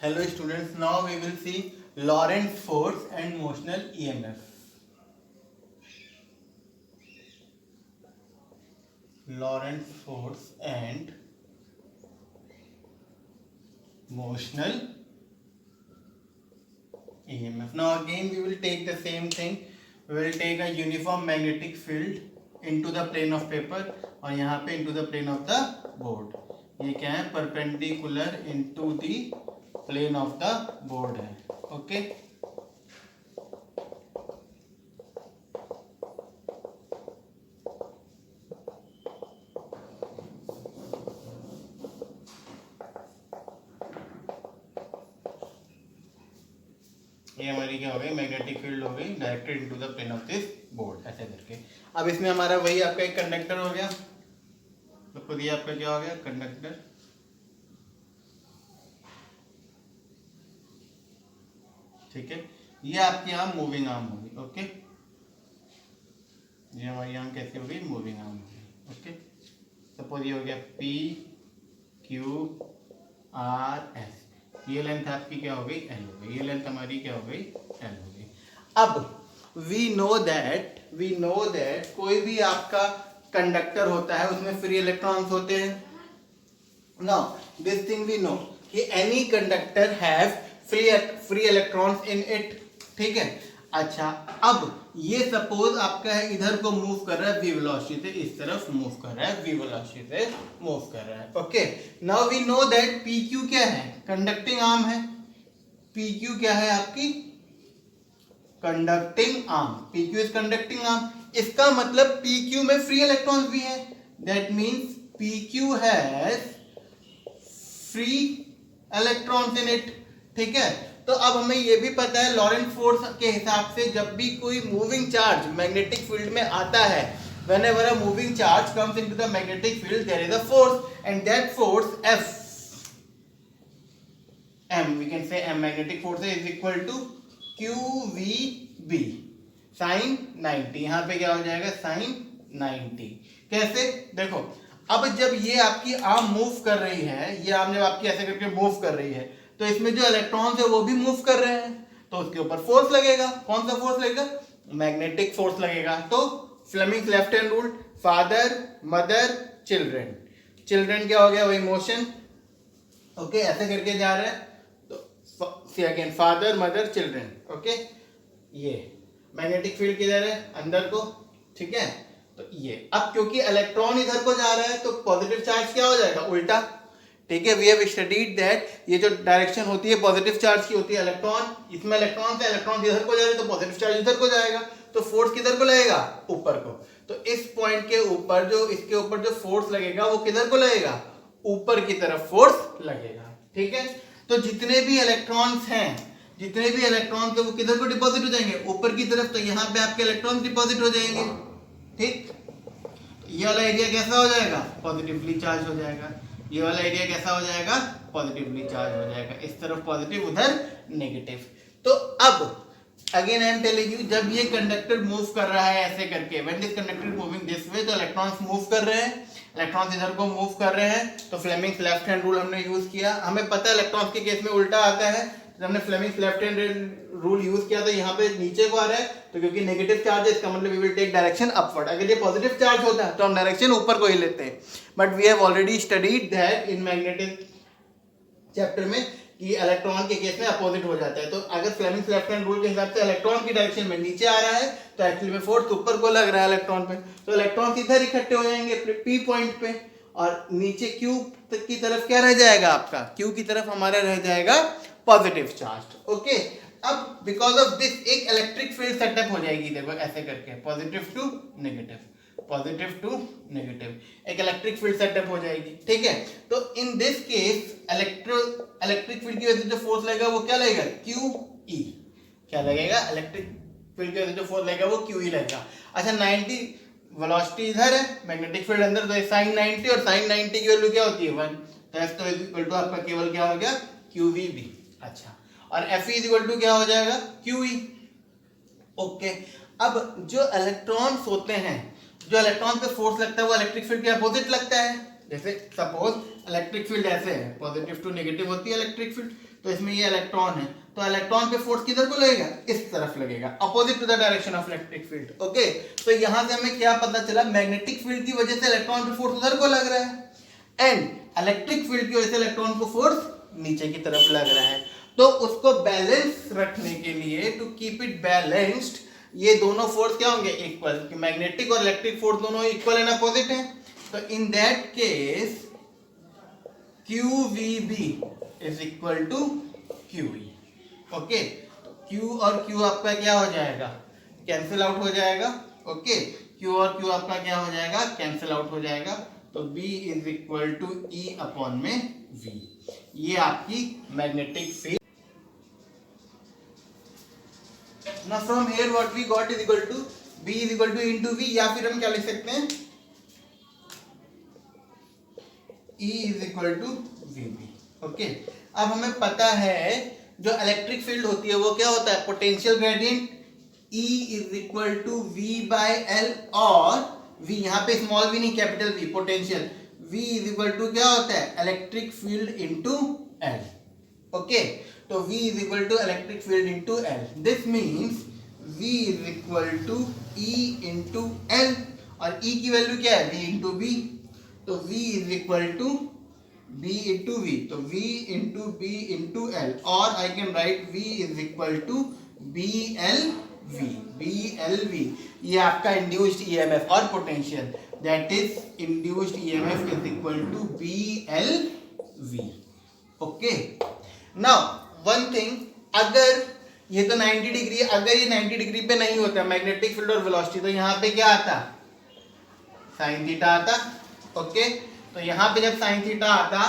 Hello students, now we will see Lorentz force and motional EMF. Lorentz force and motional EMF. Now again we will take the same thing. We will take a uniform magnetic field into the plane of paper और यहाँ पे into the plane of the board. ये क्या है? Perpendicular into the plane of the board है. Okay. ये हमारी क्या हो गई? मैग्नेटिक फील्ड हो गई directed into the plane of this board, ऐसे करके. अब इसमें हमारा वही आपका एक कंडक्टर हो गया, तो खुद ये आपका क्या हो गया? कंडक्टर. ठीक है, ये आपकी आर्म मूविंग आर्म होगी. ओके, ये हमारी आर्म कैसी होगी? मूविंग आर्म होगी. ओके, सपोज ये हो गया P Q R S. ये लेंथ आपकी क्या हो गई? L हो गई. ये लेंथ हमारी क्या हो गई? L हो गई. अब वी नो दैट कोई भी आपका कंडक्टर होता है उसमें फ्री इलेक्ट्रॉन्स होते हैं. Now this thing we know कि any conductor have free electrons in it. ठीक है. अच्छा, अब ये सपोज आपका है इधर को मूव कर रहा है v वेलोसिटी से, इस तरफ मूव कर रहा है v वेलोसिटी से मूव कर रहा है. Okay, now we know that pq क्या है? कंडक्टिंग आर्म है. pq क्या है आपकी? Conducting arm. pq is conducting arm. इसका मतलब pq में फ्री इलेक्ट्रॉन्स भी है. That means pq has free electrons in it. ठीक है, तो अब हमें ये भी पता है लॉरेंट फोर्स के हिसाब से जब भी कोई मूविंग चार्ज मैग्नेटिक फील्ड में आता है, whenever a moving charge comes into the magnetic field there is a force, and that force F M, we can say M, magnetic force is equal to QVB sin 90. यहाँ पे क्या हो जाएगा? sin 90. कैसे? देखो, अब जब ये आपकी आर्म मूव कर रही है, ये आर्म जब आपकी ऐसे करके मूव कर रही है, तो इसमें जो इलेक्ट्रॉन्स है वो भी मूव कर रहे हैं, तो उसके ऊपर फोर्स लगेगा. कौन सा फोर्स लगेगा? मैग्नेटिक फोर्स लगेगा. तो Fleming's left hand rule, father mother children. Children क्या हो गया? वही मोशन. ओके, ऐसे करके जा रहा है, तो see again father mother children. Okay, ये मैग्नेटिक फील्ड किधर है? अंदर को. ठीक है, तो ये अब क्योंकि इलेक्ट्रॉन इधर को जा रहा है तो पॉजिटिव चार्ज क्या हो जाएगा? उल्टा. ठीक है, वी हैव स्टडीड दैट ये जो डायरेक्शन होती है पॉजिटिव चार्ज की होती है. इलेक्ट्रॉन, इसमें इलेक्ट्रॉन से इलेक्ट्रॉन इधर को जा रहे हैं तो पॉजिटिव चार्ज इधर को जाएगा, तो फोर्स किधर को लगेगा? ऊपर को. तो इस पॉइंट के ऊपर जो इसके ऊपर जो फोर्स लगेगा वो किधर को लगेगा? ऊपर की तरफ फोर्स लगेगा. ठीक है, तो जितने भी इलेक्ट्रॉन्स हैं वो किधर को डिपॉजिट हो जाएंगे? ऊपर की तरफ. तो यहाँ पे आपके इलेक्ट्रॉन डिपॉजिट हो जाएंगे. ठीक, ये वाला एरिया कैसा हो जाएगा? पॉजिटिवली चार्ज हो जाएगा. ये वाला एरिया कैसा हो जाएगा? पॉजिटिवली चार्ज हो जाएगा. इस तरफ पॉजिटिव, उधर नेगेटिव. तो अब again I am telling you, जब ये कंडक्टर मूव कर रहा है ऐसे करके, when this conductor moving this way, तो इलेक्ट्रॉन्स मूव कर रहे हैं, इलेक्ट्रॉन्स इधर को मूव कर रहे हैं, तो फ्लेमिंग्स लेफ्ट हैंड रूल हमने यूज किया. हमें पता है इलेक्ट्रॉन्स के केस में उल्टा आता है, तो हमने Fleming's left hand rule use किया. तो यहाँ पे नीचे को आ रहा है, तो क्योंकि नेगेटिव चार्ज है इसका मतलब we will take direction upward. अगर ये पॉजिटिव चार्ज होता है तो हम डायरेक्शन ऊपर को ही लेते हैं. But we have already studied that in magnetic chapter में कि इलेक्ट्रॉन के केस में अपोजिट हो जाता है. तो अगर फ्लेमिंग्स लेफ्ट हैंड रूल के हिसाब से इलेक्ट्रॉन की डायरेक्शन में नीचे आ रहा है तो एक्चुअली में फोर्स ऊपर को लग रहा है इलेक्ट्रॉन पे, तो इलेक्ट्रॉन इधर इकट्ठे हो जाएंगे पी पॉइंट पे, और नीचे क्यू की तरफ क्या रह जाएगा? आपका क्यू की तरफ हमारा रह जाएगा पॉजिटिव चार्ज. ओके, अब बिकॉज ऑफ दिस एक इलेक्ट्रिक फील्ड सेटअप हो जाएगी. देखो ऐसे करके positive to negative, positive to negative, एक इलेक्ट्रिक फील्ड सेटअप हो जाएगी. ठीक है, तो in this case electric field की वजह से जो फोर्स लगेगा वो क्या लगेगा? QE. क्या लगेगा? इलेक्ट्रिक फील्ड की वजह से जो फोर्स लगेगा वो QE लगेगा. अच्छा, 90 वेलोसिटी इधर है, मैग्नेटिक फील्ड अंदर, तो sin 90, और sin 90 की वैल्यू क्या होती है? 1. तो F तो इक्वल टू आपका केवल क्या हो गया? QVB. अच्छा, और Fe इज इक्वल टू क्या हो जाएगा? QE. ओके, अब जो इलेक्ट्रॉन्स होते हैं, जो इलेक्ट्रॉन पे फोर्स लगता है वो इलेक्ट्रिक फील्ड के अपोजिट लगता है. जैसे सपोज इलेक्ट्रिक फील्ड ऐसे है, पॉजिटिव टू नेगेटिव होती है इलेक्ट्रिक फील्ड, तो इसमें ये इलेक्ट्रॉन है, तो इलेक्ट्रॉन पे फोर्स किधर को लगेगा, इस तरफ लगेगा, opposite to the direction of electric field. Okay, तो यहां से हमें क्या पता चला, मैग्नेटिक फील्ड की वजह से इलेक्ट्रॉन पे फोर्स उधर को लग रहा है, एंड इलेक्ट्रिक फील्ड की वजह से इलेक्ट्रॉन को फोर्स नीचे की तरफ लग रहा है। तो उसको बैलेंस रखने के लिए, टू कीप इट बैलेंस्ड, ये दोनों फोर्स क्या होंगे, इक्वल, मैग्नेटिक और इलेक्ट्रिक फोर्स दोनों इक्वल एंड अपोजिट हैं। तो in that case QVB is equal to QE। Okay, तो Q और Q आपका क्या हो जाएगा, कैंसिल आउट हो जाएगा। ओके, Q और Q आपका क्या हो जाएगा, कैंसिल आउट हो जाएगा। तो B is equal to E upon में V। ये आपकी magnetic field. Now from here what we got is equal to B is equal to into V, या फिर हम क्या लिख सकते हैं, E is equal to VB। Okay, अब हमें पता है जो इलेक्ट्रिक फील्ड होती है वो क्या होता है, potential gradient E is equal to V by L, और V यहाँ पे स्मॉल v नहीं capital V, potential V is equal to क्या होता है, electric field into L। Okay, तो V is equal to electric field into L. This means V is equal to E into L, और E की value क्या है, V into B, तो V is equal to B into V, तो V into B into L, और I can write V is equal to BLV, BLV, ये आपका induced EMF और potential, that is induced EMF is equal to BLV। Okay, now one thing, अगर ये तो 90 degree, अगर ये 90 डिग्री पे नहीं होता मैग्नेटिक फील्ड और वेलोसिटी, तो यहाँ पे क्या आता, साइन थीटा आता। ओके, तो यहाँ पे जब साइन थीटा आता,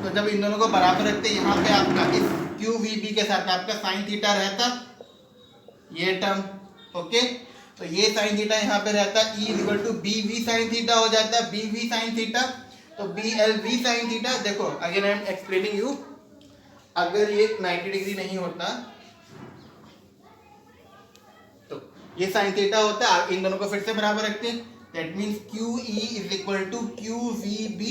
तो जब इन दोनों को बराबर रखते, यहाँ पे आपका इस QVB के साथ आपका साइन थीटा रहता, ये टर्म। ओके, तो ये साइन थीटा यहाँ पे रहता, E is equal to BV sine theta हो जाता है, BV साइन थीटा, तो BLV साइन थीटा। देखो again I am explaining you, अगर ये 90 डिग्री नहीं होता तो ये साइन थीटा होता है, इन दोनों को फिर से बराबर रखते हैं, that means QE is equal to QVB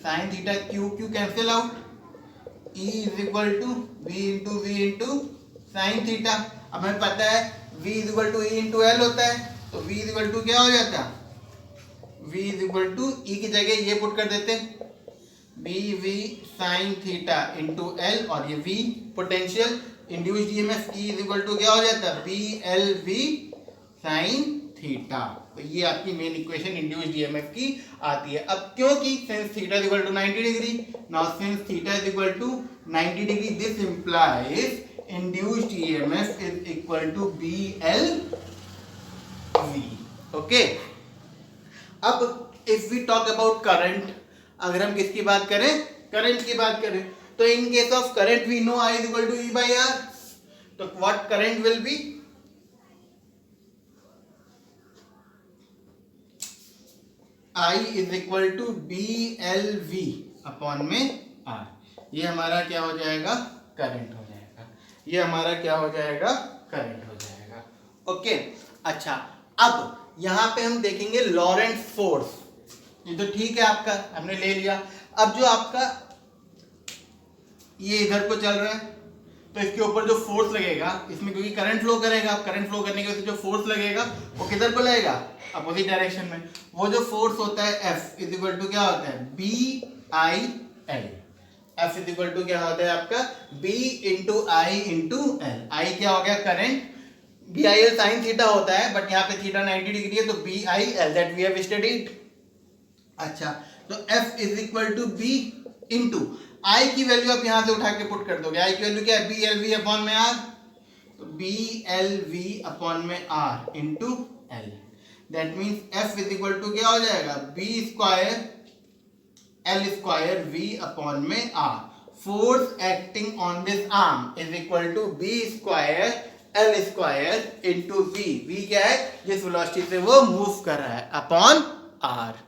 sine theta, Q cancel out, E is equal to B into V into sine theta. अब हमें पता है V is equal to E into L होता है, तो V इज इक्वल टू क्या हो जाता है, V is equal to E की जगह ये पुट कर देते हैं, BV sine theta into L, और ये V potential, induced EMF E is equal to क्या हो जाता है, BLV साइन थीटा। तो ये आपकी मेन इक्वेशन इंड्यूस्ड EMF की आती है। अब क्योंकि since theta is equal to 90 degree, now since theta is equal to 90 degree, this implies induced EMF is equal to BLV। Okay, अब if we talk about current, अगर हम किसकी बात करें, करंट की बात करें, तो in case of current we know I is equal to E by R, तो what current will be, I is equal to BLV upon में R। ये हमारा क्या हो जाएगा, करंट हो जाएगा, ये हमारा क्या हो जाएगा, करंट हो जाएगा। ओके, अच्छा, अब यहां पे हम देखेंगे लॉरेंट्ज फोर्स। ये तो ठीक है, आपका हमने ले लिया। अब जो आपका ये इधर को चल रहा है, तो इसके ऊपर जो फोर्स लगेगा, इसमें क्योंकि करंट फ्लो करेगा, करंट फ्लो करने की वजह से जो फोर्स लगेगा वो किधर को लगेगा, अपोजिट डायरेक्शन में। वो जो फोर्स होता है F इज इक्वल टू क्या होता है, BIL। F is equal to क्या होता है आपका, B into I into L. I क्या हो गया, करंट, BIL साइन थीटा होता है, बट यहाँ पे थीटा 90 डिग्री है, तो BIL that we have studied. अच्छा, तो F is equal to B into I की वैल्यू आप यहां से उठा के पुट कर दोगे, आई की वैल्यू क्या है, BLV अपॉन में R, तो BLV अपॉन में R into L, that means F is equal to क्या हो जाएगा, B square L square V upon में R। Force acting on this arm is equal to B square L square into V। V क्या है, जिस velocity से वो move कर रहा है, अपॉन R।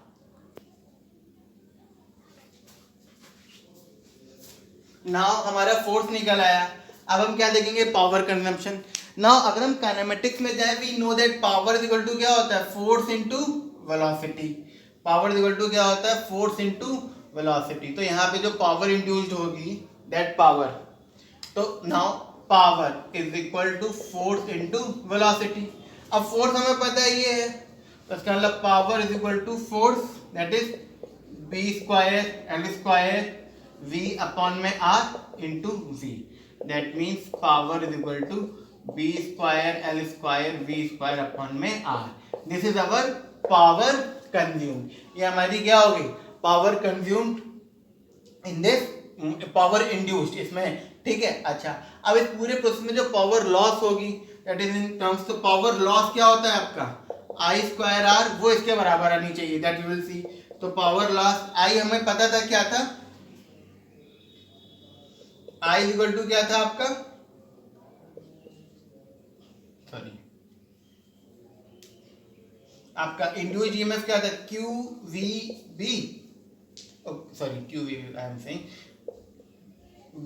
नाउ हमारा फोर्स निकल आया। अब हम क्या देखेंगे, पावर कंजम्पशन। नाउ अगर हम काइनेमेटिक्स में जाए, we know that power is equal to क्या होता है, force into velocity. Power is equal to क्या होता है, फोर्स इनटू वेलोसिटी। तो यहाँ पे जो पावर इंड्यूस्ड होगी दैट पावर। तो now power is equal to force into velocity. अब फोर्स हमें पता है ये है, तो इसका मतलब power is equal to force that is B square L square V upon में R into V. That means power is equal to B square L square V square upon में R. This is our power consumed. ये हमारी क्या होगी, power consumed in this, power induced इसमें, ठीक है। अच्छा, अब इस पूरे प्रोसेस में जो पावर लॉस होगी दैट इज इन टर्म्स, तो पावर लॉस क्या होता है आपका आई स्क्वायर आर, वो इसके बराबर आनी चाहिए, दैट यू विल सी। तो पावर लॉस आई हमें पता था क्या था, आई इक्वल टू क्या था आपका, सॉरी आपका इंड्यूस्ड ईएमएफ क्या था, Q V B, sorry Q V I am saying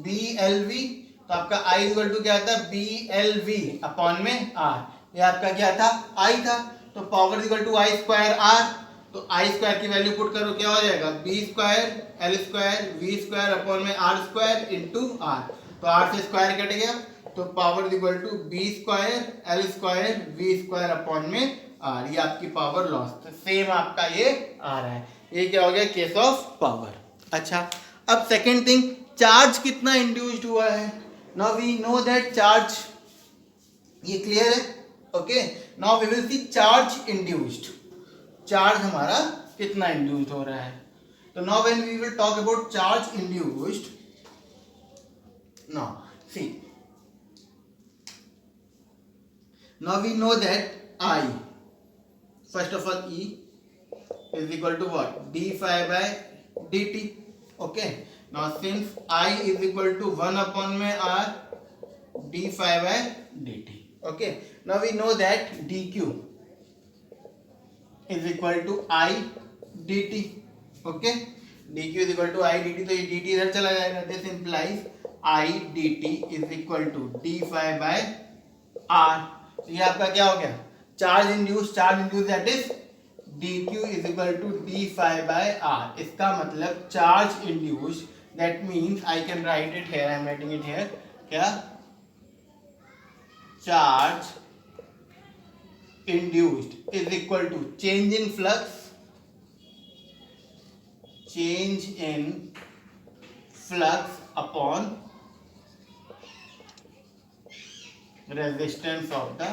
B L V. तो आपका आई इक्वल टू क्या था, बी एल वी अपॉन में आर। ये आपका क्या था, आई था। तो power equal to I square R. तो आई स्क्वायर की वैल्यू पुट करो, क्या हो जाएगा, B square L square V square upon में आर स्क्वायर इंटू आर। तो आर से स्क्वायर कट गया, तो power equal to B square L square V square upon में आर। ये आपकी पावर लॉस, तो सेम आपका ये आ रहा है। ये क्या हो गया, केस ऑफ पावर। अच्छा, अब सेकेंड थिंग, चार्ज कितना इंड्यूस्ड हुआ है। Now we know that charge, ये क्लियर है, okay. Now we will see charge induced, charge हमारा कितना इंड्यूस्ड हो रहा है। तो now when we will talk about charge induced, now see, now we know that I, first of all E is equal to what, d phi by dt, okay. Now since I is equal to 1 upon में r d phi by dt, okay. Now we know that dq is equal to I dt, okay. dq is equal to I dt, तो ये dt इधर चला जाएगा, this implies I dt is equal to d phi by r। तो ये आपका क्या हो गया, charge induce, that is dq is equal to d phi by r। इसका मतलब charge induce, that means I can write it here, I am writing it here, क्या, charge induced is equal to change in flux, upon resistance of the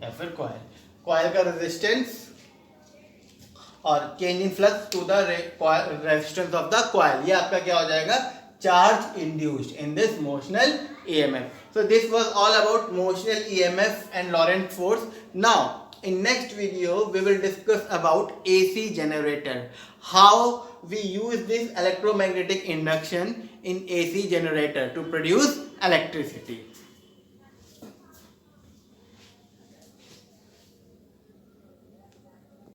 या फिर coil का resistance और change in flux to the resistance of the coil. ये आपका क्या हो जाएगा, charge induced in this motional EMF. So this was all about motional EMF and Laurent force. Now in next video we will discuss about AC generator, how we use this electromagnetic induction in AC generator to produce electricity.